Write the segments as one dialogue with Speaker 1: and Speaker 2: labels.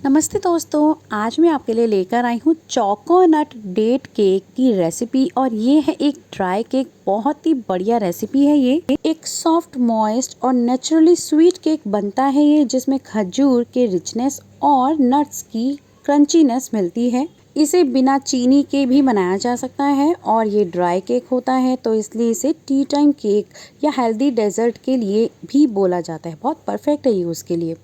Speaker 1: नमस्ते दोस्तों, आज मैं आपके लिए लेकर आई हूँ चोकोनट डेट केक की रेसिपी। और ये है एक ड्राई केक, बहुत ही बढ़िया रेसिपी है। ये एक सॉफ्ट मॉइस्ट और नेचुरली स्वीट केक बनता है ये, जिसमें खजूर के रिचनेस और नट्स की क्रंचीनेस मिलती है। इसे बिना चीनी के भी बनाया जा सकता है और ये ड्राई केक होता है, तो इसलिए इसे टी टाइम केक या हेल्दी डेजर्ट के लिए भी बोला जाता है। बहुत परफेक्ट है ये उसके लिए।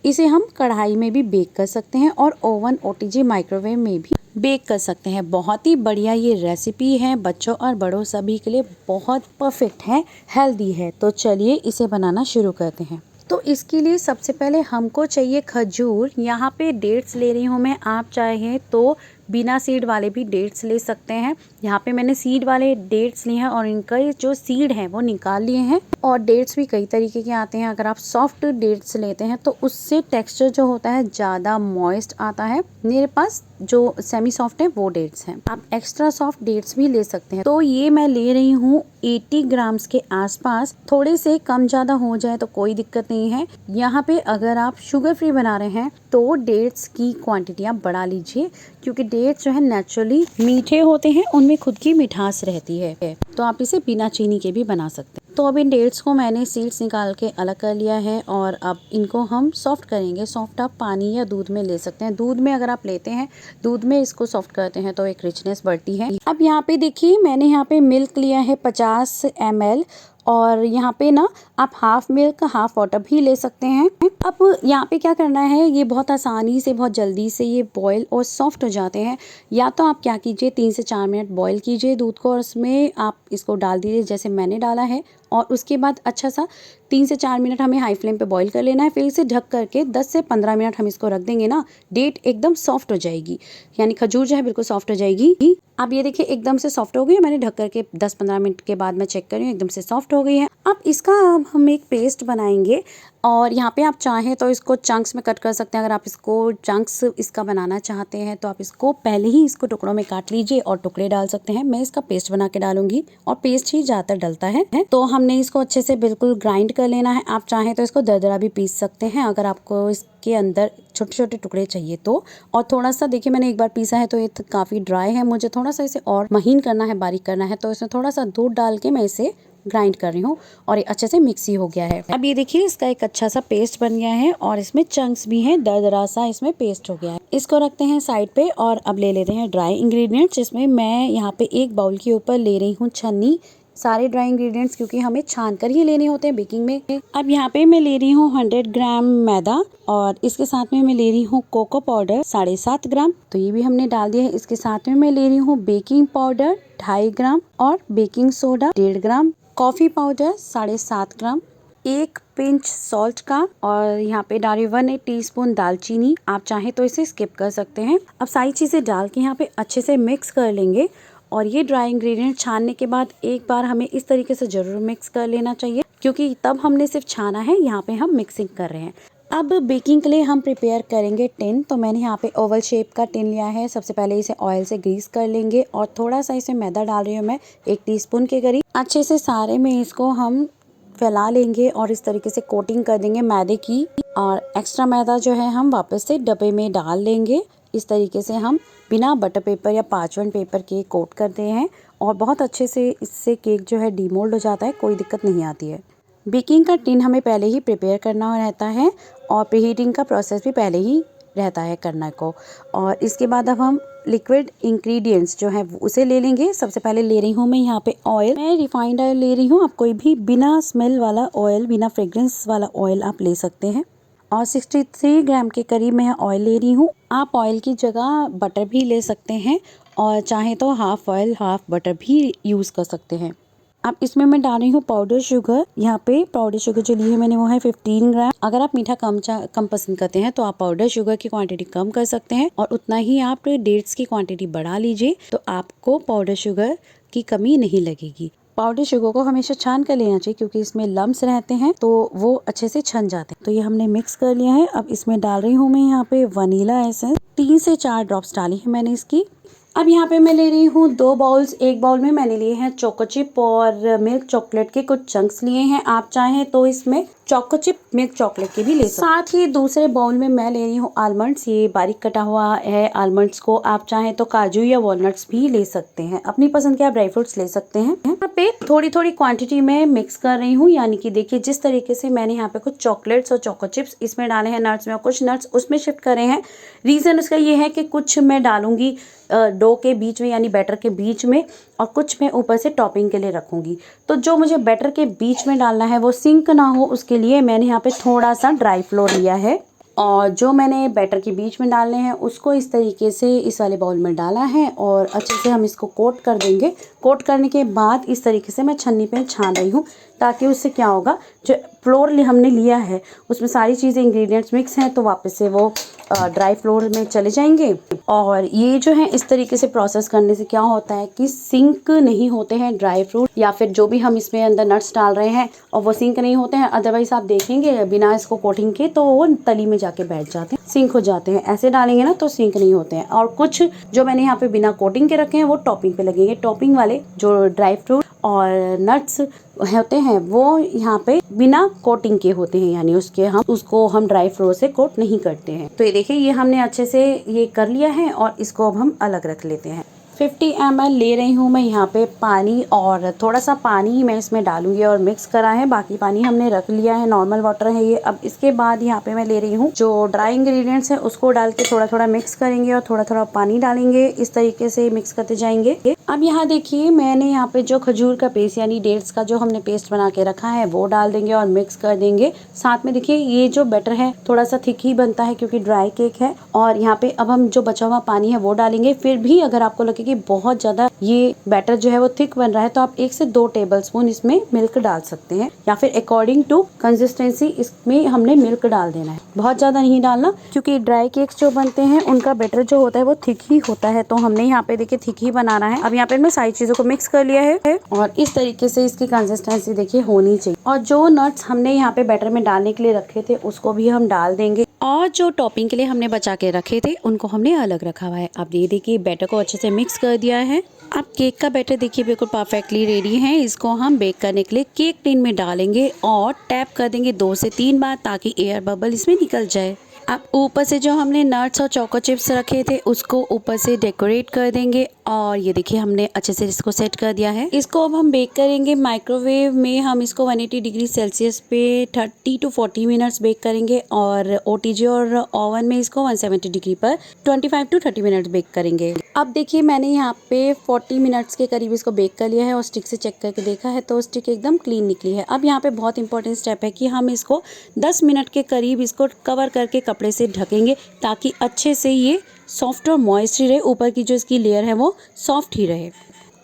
Speaker 1: इसे हम कढ़ाई में भी बेक कर सकते हैं और ओवन ओटीजी माइक्रोवेव में भी बेक कर सकते हैं। बहुत ही बढ़िया ये रेसिपी है, बच्चों और बड़ों सभी के लिए बहुत परफेक्ट है, हेल्दी है। तो चलिए इसे बनाना शुरू करते हैं। तो इसके लिए सबसे पहले हमको चाहिए खजूर। यहाँ पे डेट्स ले रही हूँ मैं, आप चाहें तो बिना सीड वाले भी डेट्स ले सकते हैं। यहाँ पे मैंने सीड वाले डेट्स लिए हैं और इनका जो सीड है वो निकाल लिए हैं। और डेट्स भी कई तरीके के आते हैं। अगर आप सॉफ्ट डेट्स लेते हैं तो उससे टेक्सचर जो होता है ज़्यादा मॉइस्ट आता है। मेरे पास जो सेमी सॉफ्ट है वो डेट्स हैं। आप एक्स्ट्रा सॉफ्ट डेट्स भी ले सकते हैं। तो ये मैं ले रही हूँ 80 ग्राम्स के आसपास। थोड़े से कम ज़्यादा हो जाए तो कोई दिक्कत नहीं है। यहाँ पे अगर आप शुगर फ्री बना रहे हैं तो डेट्स की क्वांटिटी आप बढ़ा लीजिए, क्योंकि डेट्स जो है नेचुरली मीठे होते हैं, उनमें खुद की मिठास रहती है। तो आप इसे बिना चीनी के भी बना सकते हैं। तो अब इन डेट्स को मैंने सीड्स निकाल के अलग कर लिया है और अब इनको हम सॉफ्ट करेंगे। सॉफ्ट आप पानी या दूध में ले सकते हैं। दूध में अगर आप लेते हैं, दूध में इसको सॉफ्ट करते हैं तो एक रिचनेस बढ़ती है। अब यहाँ पे देखिए, मैंने यहाँ पे मिल्क लिया है 50 ml और यहाँ पे ना आप हाफ मिल्क हाफ वाटर भी ले सकते हैं। अब यहाँ पे क्या करना है, ये बहुत आसानी से बहुत जल्दी से ये बॉईल और सॉफ्ट हो जाते हैं। या तो आप क्या कीजिए, 3 से 4 मिनट बॉईल कीजिए दूध को और उसमें आप इसको डाल दीजिए जैसे मैंने डाला है। और उसके बाद अच्छा सा 3 से 4 मिनट हमें हाई फ्लेम पे बॉईल कर लेना है। फिर इसे ढक करके 10 से 15 मिनट हम इसको रख देंगे ना, डेट एकदम सॉफ्ट हो जाएगी, यानी खजूर जो है बिल्कुल सॉफ्ट हो जाएगी। अब ये देखिए एकदम से सॉफ्ट हो गई है। मैंने ढक करके 10-15 मिनट के बाद मैं चेक कर रही हूँ, एकदम से सॉफ्ट हो गई है। अब इसका हम एक पेस्ट बनाएंगे और यहाँ पे आप चाहें तो इसको चंक्स में कट कर सकते हैं। अगर आप इसको चंक्स इसका बनाना चाहते हैं तो आप इसको पहले ही इसको टुकड़ों में काट लीजिए और टुकड़े डाल सकते हैं। मैं इसका पेस्ट बना के डालूंगी और पेस्ट ही ज़्यादातर डलता है। तो हमने इसको अच्छे से बिल्कुल ग्राइंड कर लेना है। आप चाहें तो इसको दरदरा भी पीस सकते हैं अगर आपको इसके अंदर छोटे छोटे टुकड़े चाहिए तो। और थोड़ा सा देखिए, मैंने एक बार पीसा है तो ये काफ़ी ड्राई है, मुझे थोड़ा सा इसे और महीन करना है, बारीक करना है। तो इसमें थोड़ा सा दूध डाल के मैं इसे ग्राइंड कर रही हूँ और ये अच्छे से मिक्सी हो गया है। अब ये देखिए इसका एक अच्छा सा पेस्ट बन गया है और इसमें चंक्स भी हैं, दरदरा सा इसमें पेस्ट हो गया है। इसको रखते हैं साइड पे और अब ले लेते हैं ड्राई इंग्रेडिएंट्स, जिसमें मैं यहाँ पे एक बाउल के ऊपर ले रही हूँ छन्नी। सारे ड्राई इंग्रेडिएंट्स क्योंकि हमें छान कर ही लेने होते हैं बेकिंग में। अब यहाँ पे मैं ले रही हूँ 100 ग्राम मैदा और इसके साथ में मैं ले रही हूँ कोको पाउडर 7.5 ग्राम, तो ये भी हमने डाल दिया है। इसके साथ में मैं ले रही हूँ बेकिंग पाउडर 2.5 ग्राम और बेकिंग सोडा 1.5 ग्राम, कॉफी पाउडर 7.5 ग्राम, एक पिंच सॉल्ट का, और यहाँ पे डाली 1 टीस्पून दालचीनी। आप चाहें तो इसे स्किप कर सकते हैं। अब सारी चीजें डाल के यहाँ पे अच्छे से मिक्स कर लेंगे। और ये ड्राई इंग्रेडिएंट छानने के बाद एक बार हमें इस तरीके से जरूर मिक्स कर लेना चाहिए, क्योंकि तब हमने सिर्फ छाना है, यहाँ पे हम मिक्सिंग कर रहे हैं। अब बेकिंग के लिए हम प्रिपेयर करेंगे टिन। तो मैंने यहाँ पे ओवल शेप का टिन लिया है। सबसे पहले इसे ऑयल से ग्रीस कर लेंगे और थोड़ा सा इसमें मैदा डाल रही हूँ मैं, 1 टीस्पून के करीब। अच्छे से सारे में इसको हम फैला लेंगे और इस तरीके से कोटिंग कर देंगे मैदे की। और एक्स्ट्रा मैदा जो है हम वापस से डब्बे में डाल लेंगे। इस तरीके से हम बिना बटर पेपर या पार्चमेंट पेपर के कोट करते हैं और बहुत अच्छे से इससे केक जो है डीमोल्ड हो जाता है, कोई दिक्कत नहीं आती है। बेकिंग का टिन हमें पहले ही प्रिपेयर करना रहता है और प्रीहीटिंग का प्रोसेस भी पहले ही रहता है करने को। और इसके बाद अब हम लिक्विड इंग्रेडिएंट्स जो है उसे ले लेंगे। सबसे पहले ले रही हूँ मैं यहाँ पे ऑयल। मैं रिफाइंड ऑयल ले रही हूँ। आप कोई भी बिना स्मेल वाला ऑयल, बिना फ्रेग्रेंस वाला ऑयल आप ले सकते हैं। और 63 ग्राम के करीब मैं ऑयल ले रही हूँ। आप ऑयल की जगह बटर भी ले सकते हैं और चाहे तो हाफ ऑयल हाफ बटर भी यूज़ कर सकते हैं। अब इसमें मैं डाल रही हूँ पाउडर शुगर। यहाँ पे पाउडर शुगर जो ली है मैंने वो है 15 ग्राम। अगर आप मीठा कम पसंद करते हैं तो आप पाउडर शुगर की क्वांटिटी कम कर सकते हैं और उतना ही आप डेट्स की क्वांटिटी बढ़ा लीजिए, तो आपको पाउडर शुगर की कमी नहीं लगेगी। पाउडर शुगर को हमेशा छान कर लेना चाहिए, क्योंकि इसमें लम्स रहते हैं तो वो अच्छे से छन जाते हैं। तो ये हमने मिक्स कर लिया है। अब इसमें डाल रही हूँ मैं यहाँ पे वनीला एसेंस। 3 से 4 ड्रॉप्स डाली है मैंने इसकी। अब यहाँ पे मैं ले रही हूँ 2 बाउल्स। एक बाउल में मैंने लिए हैं चोको चिप और मिल्क चॉकलेट के कुछ चंक्स लिए हैं। आप चाहें तो इसमें चोको चिप मिल्क चॉकलेट के भी ले सकते हैं। साथ ही दूसरे बाउल में मैं ले रही हूँ आलमंड्स। ये बारीक कटा हुआ है आलमंड्स को आप चाहें तो काजू या वॉलनट्स भी ले सकते हैं, अपनी पसंद के आप ड्राई फ्रूट्स ले सकते हैं। यहाँ पे थोड़ी थोड़ी क्वांटिटी में मिक्स कर रही हूँ, यानी कि देखिए जिस तरीके से मैंने यहाँ पे कुछ चॉकलेट्स और चोको चिप्स इसमें डाले हैं नट्स में और कुछ नट्स उसमें शिफ्ट करे हैं। रीज़न उसका ये है कि कुछ मैं डालूंगी डो के बीच में यानी बैटर के बीच में, और कुछ मैं ऊपर से टॉपिंग के लिए रखूंगी। तो जो मुझे बैटर के बीच में डालना है वो सिंक ना हो, उसके लिए मैंने यहाँ पे थोड़ा सा ड्राई फ्लोर लिया है, और जो मैंने बैटर के बीच में डालने हैं उसको इस तरीके से इस वाले बाउल में डाला है और अच्छे से हम इसको कोट कर देंगे। कोट करने के बाद इस तरीके से मैं छन्नी पे छान रही हूँ, ताकि उससे क्या होगा, जो फ्लोर हमने लिया है उसमें सारी चीज़ें इंग्रेडिएंट्स मिक्स हैं तो वापस से वो ड्राई फ्लोर में चले जाएंगे। और ये जो है इस तरीके से प्रोसेस करने से क्या होता है कि सिंक नहीं होते हैं ड्राई फ्रूट या फिर जो भी हम इसमें अंदर नट्स डाल रहे हैं, और वो सिंक नहीं होते हैं। अदरवाइज आप देखेंगे बिना इसको कोटिंग के तो वो तली में जाके बैठ जाते हैं, सिंक हो जाते हैं। ऐसे डालेंगे ना तो सिंक नहीं होते हैं। और कुछ जो मैंने यहाँ पे बिना कोटिंग के रखे हैं वो टॉपिंग पे लगेंगे। टॉपिंग वाले जो ड्राई फ्रूट और नट्स होते हैं वो यहाँ पे बिना कोटिंग के होते हैं, यानी उसको हम ड्राई फ्रूट से कोट नहीं करते हैं। तो ये देखिए ये हमने अच्छे से ये कर लिया है और इसको अब हम अलग रख लेते हैं। 50 ml ले रही हूँ मैं यहाँ पे पानी, और थोड़ा सा पानी मैं इसमें डालूंगी और मिक्स करा है, बाकी पानी हमने रख लिया है, नॉर्मल वाटर है ये। अब इसके बाद यहाँ पे मैं ले रही हूँ जो ड्राई इंग्रेडिएंट्स है उसको डाल के थोड़ा थोड़ा मिक्स करेंगे और थोड़ा थोड़ा पानी डालेंगे, इस तरीके से मिक्स करते जाएंगे। अब यहाँ देखिए मैंने यहाँ पे जो खजूर का पेस्ट यानी डेट्स का जो हमने पेस्ट बना के रखा है वो डाल देंगे और मिक्स कर देंगे। साथ में देखिए ये जो बैटर है थोड़ा सा थिक ही बनता है क्योंकि ड्राई केक है। और यहाँ पे अब हम जो बचा हुआ पानी है वो डालेंगे। फिर भी अगर आपको लगे कि बहुत ज्यादा ये बैटर जो है वो थिक बन रहा है तो आप 1 से 2 टेबलस्पून इसमें मिल्क डाल सकते हैं, या फिर अकॉर्डिंग टू कंसिस्टेंसी इसमें हमने मिल्क डाल देना है। बहुत ज्यादा नहीं डालना क्योंकि ड्राई केक्स जो बनते हैं उनका बैटर जो होता है वो थिक ही होता है, तो हमने यहाँ पे देखिए थिक ही बनाना है। अब यहाँ पे मैं सारी चीजों को मिक्स कर लिया है और इस तरीके से इसकी कंसिस्टेंसी देखिए होनी चाहिए। और जो नट्स हमने यहाँ पे बैटर में डालने के लिए रखे थे उसको भी हम डाल देंगे, और जो टॉपिंग के लिए हमने बचा के रखे थे उनको हमने अलग रखा हुआ है। अब ये देखिए बैटर को अच्छे से मिक्स कर दिया है। अब केक का बैटर देखिए बिल्कुल परफेक्टली रेडी है। इसको हम बेक करने के लिए केक टिन में डालेंगे और टैप कर देंगे 2 से 3 बार ताकि एयर बबल इसमें निकल जाए। अब ऊपर से जो हमने नट्स और चोको चिप्स रखे थे उसको ऊपर से डेकोरेट कर देंगे, और ये देखिए हमने अच्छे से इसको सेट कर दिया है। इसको अब हम बेक करेंगे माइक्रोवेव में। हम इसको 180 डिग्री सेल्सियस पे 30 to 40 मिनट्स बेक करेंगे, और ओटीजी और ओवन में इसको 170 डिग्री पर 25 to 30 मिनट्स बेक करेंगे। अब देखिए मैंने यहाँ पे 40 मिनट्स के करीब इसको बेक कर लिया है और स्टिक से चेक करके देखा है तो स्टिक एकदम क्लीन निकली है। अब यहाँ पे बहुत इंपॉर्टेंट स्टेप है कि हम इसको 10 मिनट के करीब इसको कवर करके कपड़े से ढकेंगे ताकि अच्छे से ये सॉफ्ट और मॉइस्ट ही रहे, ऊपर की जो इसकी लेयर है वो सॉफ्ट ही रहे।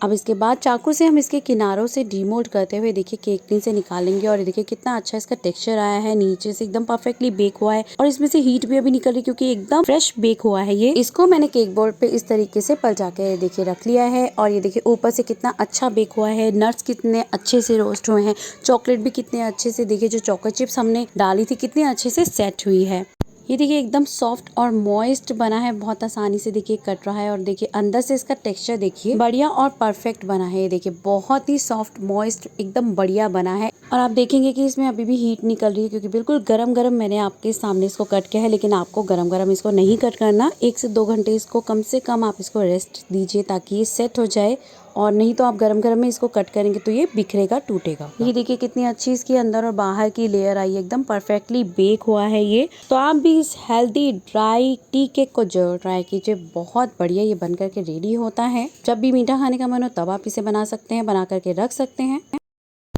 Speaker 1: अब इसके बाद चाकू से हम इसके किनारों से डीमोल्ड करते हुए देखिए केक टिन से निकालेंगे, और देखिए कितना अच्छा इसका टेक्सचर आया है, नीचे से एकदम परफेक्टली बेक हुआ है और इसमें से हीट भी अभी निकल रही है क्योंकि एकदम फ्रेश बेक हुआ है ये। इसको मैंने केक बोर्ड पे इस तरीके से पलटा के देखिए रख लिया है, और ये देखिए ऊपर से कितना अच्छा बेक हुआ है, नट्स कितने अच्छे से रोस्ट हुए हैं, चॉकलेट भी कितने अच्छे से देखिए जो चोको चिप्स हमने डाली थी कितने अच्छे से सेट हुई है। ये देखिए एकदम सॉफ्ट और मॉइस्ट बना है, बहुत आसानी से देखिए कट रहा है, और देखिए अंदर से इसका टेक्सचर देखिए बढ़िया और परफेक्ट बना है। ये देखिए बहुत ही सॉफ्ट मॉइस्ट एकदम बढ़िया बना है। और आप देखेंगे कि इसमें अभी भी हीट निकल रही है क्योंकि बिल्कुल गरम गरम मैंने आपके सामने इसको कट किया है, लेकिन आपको गरम गरम इसको नहीं कट करना। 1 से 2 घंटे इसको कम से कम आप इसको रेस्ट दीजिए ताकि ये सेट हो जाए, और नहीं तो आप गरम गरम में इसको कट करेंगे तो ये बिखरेगा, टूटेगा। ये देखिए कितनी अच्छी इसकी अंदर और बाहर की लेयर आई है, एकदम परफेक्टली बेक हुआ है ये। तो आप भी इस हेल्दी ड्राई टी केक को जरूर ट्राई कीजिए, बहुत बढ़िया ये बन करके रेडी होता है। जब भी मीठा खाने का मन हो तब आप इसे बना सकते हैं, बना करके रख सकते हैं,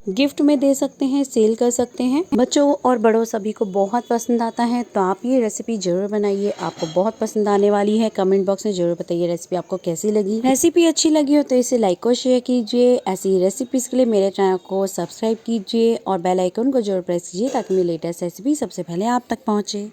Speaker 1: गिफ्ट में दे सकते हैं, सेल कर सकते हैं। बच्चों और बड़ों सभी को बहुत पसंद आता है, तो आप ये रेसिपी जरूर बनाइए, आपको बहुत पसंद आने वाली है। कमेंट बॉक्स में जरूर बताइए रेसिपी आपको कैसी लगी। रेसिपी अच्छी लगी हो तो इसे लाइक और शेयर कीजिए। ऐसी रेसिपीज के लिए मेरे चैनल को सब्सक्राइब कीजिए और बेल आइकन को जरूर प्रेस कीजिए ताकि मेरी लेटेस्ट रेसिपी सबसे पहले आप तक पहुँचे।